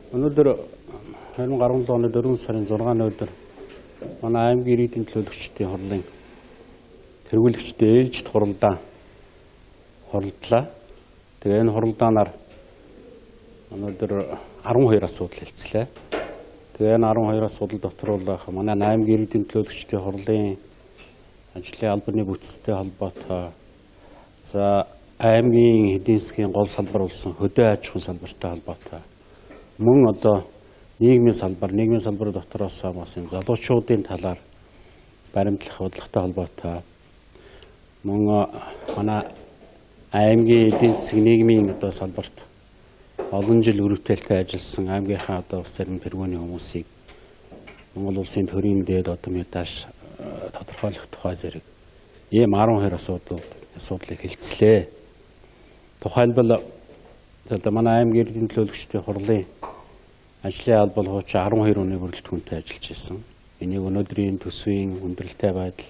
Өнөөдөр 2017 оны 4 сарын 6-ны өдөр манай аймгийн иргэдийн төлөөлөгчдийн хурлын тэргүүлэгчдийн ээлжид хуралдаан хурлдлаа. Тэгээ энэ хуралдаанаар өнөөдөр 12 асуудал хэлцлээ. Тэгээ энэ 12 асуудал дотор бол манай аймгийн иргэдийн төлөөлөгчдийн хурлын ажлын албаны бүтцтэй холбоотой за аймгийн эдийн засгийн гол салбар болсон хөдөө аж ахуйн салбартай холбоотой мөн одоо нийгмийн салбар дотроос бас энэ залуучуудын талаар баримтлах бодлоготой холбоотой мөн манай аймгийн эдийн засгийн нийгмийн одоо салбарт олон жил өрөвдөлтөй ажилласан аймгийнхаа одоо бас зарим тэргүүний хүмүүсийг Монгол улсын төрийн дээд одоо медаль тодорхойлох тухай зэрэг ийм 12 асуудлыг хэлцлээ. Тухайлбал одоо манай аймгийн иргэдийн төлөөлөгчдийн хурлын ажлын албал хууч 12 оны бүрэлдэхүүнтэй ажиллаж байсан. Энийг өнөөдрийн төсвийн хүндрэлтэй байдал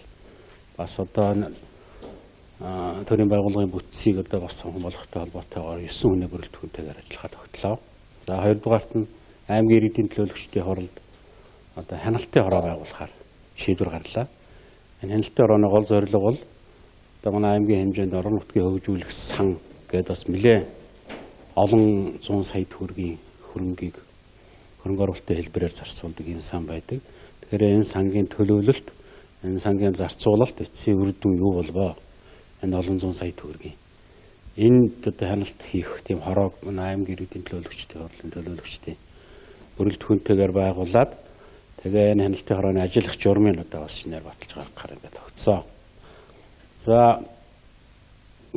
бас одоо төрийн байгууллагын бүтцийг одоо бас болгохтой холбоотойгоор 9 хүний бүрэлдэхүүнтэйгээр ажиллахад тогтлоо. За хоёрдугаарт нь аймгийн иргэдийн төлөөлөгчдийн хуралд одоо хяналтын хороо байгуулахаар шийдвэр гарлаа. Энэ хяналтын хорооны гол зорилго бол одоо манай аймгийн хэмжээнд орон нутгийн хөгжүүлэх сан гэдэг бас нэлээд олон 100 сая төгрөгийн хөрөнгийг хөрөнгө оруулалтын хэлбэрээр зарцуулдаг юм сан байдаг. Тэгэхээр энэ сангийн төлөвлөлт, энэ сангийн зарцуулалт эцсийн үр дүн юу болвоо? Энэ олон 100 сая төгрөгийн. Энд одоо хяналт хийх тийм хороог манай аймгийн иргэдийн төлөөлөгчдийн хурлын төлөөлөгчдийн бүрэлдэхүүнтэйгээр байгуулад тэгээ энэ хяналтын хорооны ажиллах журмыг одоо бас шинээр баталж гаргахаар ингээд тогтсон. За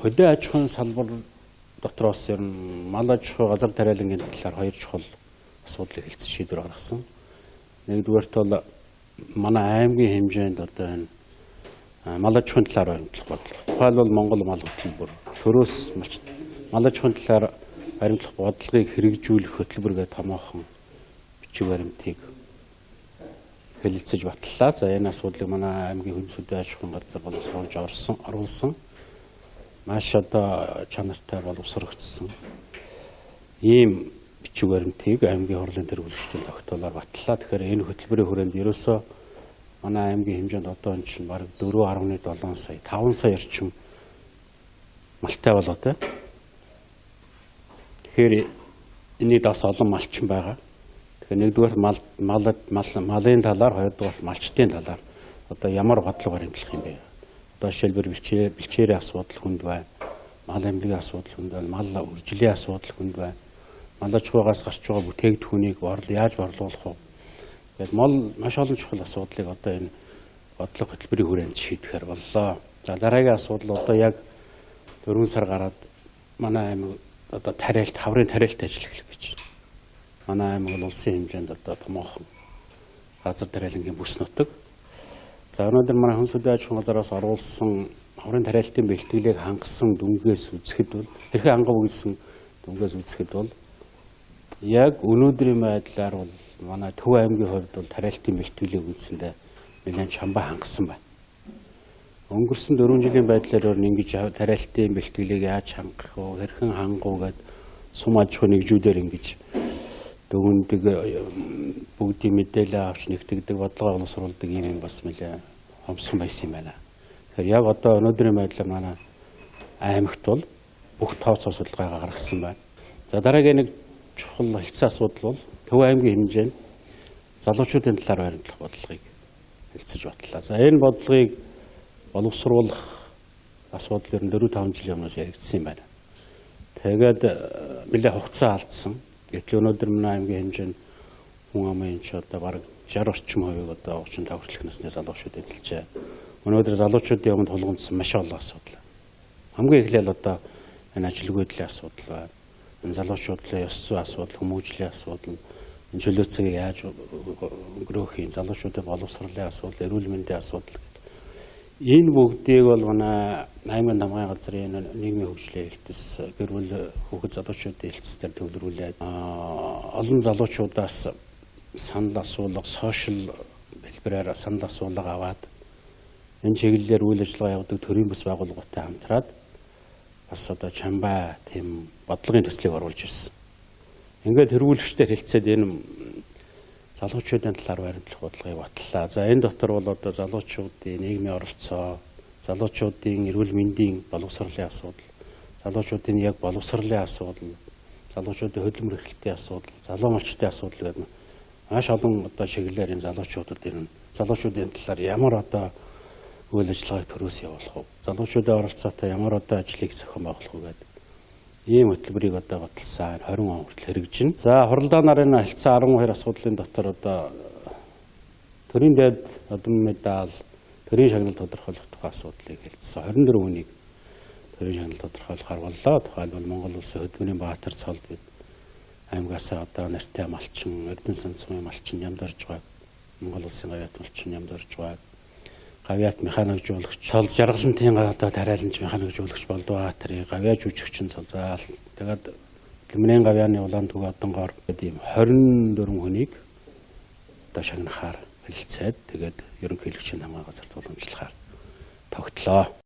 хөдөө аж ахуйн салбар дотроос ер нь мал аж ахуй газар тариалангийн талаар хоёр чухал асуудлыг хэлцэж шийдвэр гаргасан. Нэгдүгээрт бол манай аймгийн хэмжээнд одоо энэ мал аж ахуйн талаар баримтлах бодлого. Тухайлбал Монгол мал хөтөлбөр төрөөс мал аж ахуйн талаар баримтлах бодлогыг хэрэгжүүлэх хөтөлбөр гэдэг томоохон бичиг баримтыг хэлэлцэж батллаа. За энэ асуудлыг манай аймгийн хүнс хөдөө аж ахуйн газар боловсруулж оруулсан. Маш одоо чанартай боловсрогдсон ийм бичиг баримтыг аймгийн хурлын тэргүүлэгчдийн тогтоолоор батллаа. Тэгэхээр энэ хөтөлбөрийн хүрээнд ерөөсөө манай аймгийн хэмжээнд одоо энэ чинь бараг 4.7 сая 5 сая орчим малтай болоо тэ. Тэгэхээр энийг бас олон малчин байгаа. Тэгэхээр нэгдүгээр малын талаар, хоёрдугаар малчтын талаар одоо ямар бодлого баримтлах юм бэ? Одоо жишээлбэл бэлчээрийн асуудал хүнд байна. Мал амлигийн асуудал хүнд байна. Мал үржлийн асуудал хүнд байна. Мал аж ахуйгаас гарч байгаа бүтээгдэхүүнийг яаж борлуулах вэ? Гэтэл маш олон чухал асуудлыг одоо энэ бодлого хөтөлбөрийн хүрээнд шийдэхээр боллоо. За дараагийн асуудал одоо яг 4 сар гараад манай аймаг одоо хаврын тариалт ажил эхлэх гэж. Манай аймаг бол улсын хэмжээнд одоо томоохон газар тариалангийн бүс нутаг. За өнөөдөр манай хүнс хөдөө аж ахуйн газараас оруулсан хаврын тариалтын бэлтгэлийг хангасан дүнгээс үзэхэд бол хэрхэн хангав гэсэн дүнгээс үзэхэд бол яг өнөөдрийн байдлаар бол манай Төв аймгийн хувьд бол тариалтын бэлтгэлийг үндсэндээ нэлээд чамбаа хангасан байна. Өнгөрсөн 4 жилийн байдлаар ингэж тариалтын бэлтгэлийг яаж хангах вэ, хэрхэн хангах вэ гэд сум аж ахуйн нэгжүүдээр ингэж дүгндэг бүгдийн мэдээлэл авч нэгтгэдэг бодлогоо боловсруулдаг юм бас нэлээд хомсхон байсан юм байна. Тэгэхээр яг одоо өнөөдрийн байдлаар манай аймагт бол бүх тооцоо судалгаагаа гаргасан байна. За дараагийн нэг чухал хэлцээ асуудал бол Төв аймгийн хэмжээнд залуучуудын талаар баримтлах бодлогыг хэлцэж батлаа. За энэ бодлогыг боловсруулах асуудал ер нь 4-5 жилийн өмнөөс яригдсан юм байна. Тэгээд нэлээд хугацаа алдсан. Гэтэл өнөөдөр манай аймгийн хэмжээнд хүн амын ч одоо бараг 60 орчим хувийг одоо 35 хүртэлх насны залуучууд эзэлжээ. Өнөөдөр залуучуудын өмнө тулгамдсан маш олон асуудал. Хамгийн эхлээл одоо энэ ажил үйлдлийн асуудал байна. Энэ залуучуудлын ёс зүйн асуудал, хүмүүжлийн асуудал, энэ чөлөө цагийг яаж өнгөрөөх юм, залуучуудын боловсролын асуудал, эрүүл мэндийн асуудал. Энэ бүгдийг бол манай аймгийн намгын газрын нийгмийн хөгжлийн хэлтс, гэр бүл хүүхэд залуучуудын хэлтсээр төвлөрүүлээд олон залуучуудаас санал асуулга, сошиал хэлбэрээр санал асуулга аваад энэ чиглэлээр үйл ажиллагаа явуулдаг төрийн бас байгууллагатай хамтраад бас одоо чамбаа тийм бодлогын төслийг оруулж ирсэн. Ингээд тэргүүлэгчтэй хэлцээд энэ залуучуудын талаар баримтлах бодлогыг батллаа. За энэ дотор бол одоо залуучуудын нийгмийн оролцоо, залуучуудын эрүүл мэндийн боловсролын асуудал, залуучуудын яг боловсролын асуудал, залуучуудын хөдөлмөр эрхлэлтийн асуудал, залуу малчдын асуудал гэдэг маш олон одоо чиглэлээр энэ залуучуудын талаар ямар одоо үйл ажиллагааг төрөөс явуулах вэ? Залуучуудын оролцоотой ямар одоо ажлыг зохион байгуулах вэ гэдэг ийм хөтөлбөрийг одоо баталсан 20 он хүртэл хэрэгжинэ. За хуралдаа нарын хэлтсэн 12 асуудлын дотор одоо төрийн дээд одон медаль, төрийн шагнал тодорхойлох тухай асуудлыг хэлсэн. 24 хүнийг төрийн шагнал тодорхойлохоор боллоо. Тухайлбал Монгол Улсын хөдөлмөрийн Баатар цолд аймгаасаа одоо нэртэй малчин, Эрдэнэ Санцмын малчин ямдарж байгааг, Монгол Улсын гавьяат малчин ямдарж байгааг, гавьяат механикжуулагч, цол жаргалантын одоо тариаланч механикжуулагч Болдбаатарын гавьяа жүжигчин цолзаал, тэгээд Лимнэн гавьяаны Улаандүг Одонгоор гэдэг ийм 24 хүнийг одоо шагнахаар хэлэлцээд тэгээд ерөнхийлөгчийн хамгаалах газарт уламжлахаар тогтлоо.